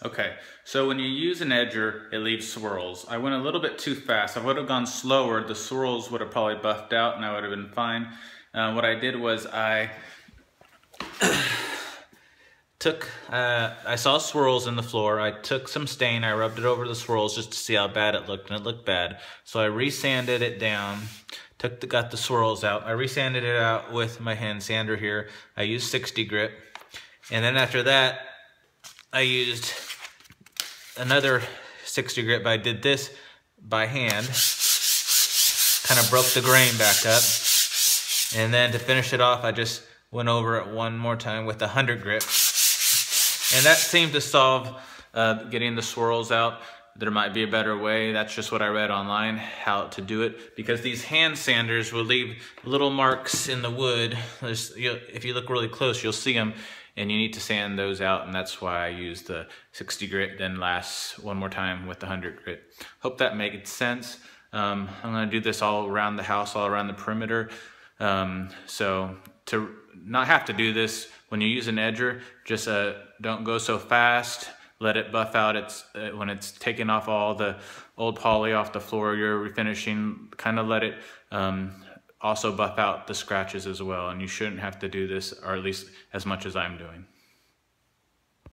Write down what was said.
Okay, so when you use an edger, it leaves swirls. I went a little bit too fast. If I would have gone slower, the swirls would have probably buffed out and I would have been fine. What I did was I I saw swirls in the floor. I took some stain, I rubbed it over the swirls just to see how bad it looked, and it looked bad. So I resanded it down, got the swirls out. I resanded it out with my hand sander here. I used 60 grit. And then after that, I used another 60 grit, but I did this by hand. Kind of broke the grain back up. And then to finish it off, I just went over it one more time with 100 grit. And that seemed to solve getting the swirls out. There might be a better way. That's just what I read online, how to do it. Because these hand sanders will leave little marks in the wood. If you look really close, you'll see them. And you need to sand those out. And that's why I use the 60 grit, then last one more time with the 100 grit. Hope that made sense. I'm going to do this all around the house, all around the perimeter. So to not have to do this, when you use an edger, just don't go so fast. Let it buff out. When it's taking off all the old poly off the floor, you're refinishing, kind of let it also buff out the scratches as well. And you shouldn't have to do this, or at least as much as I'm doing.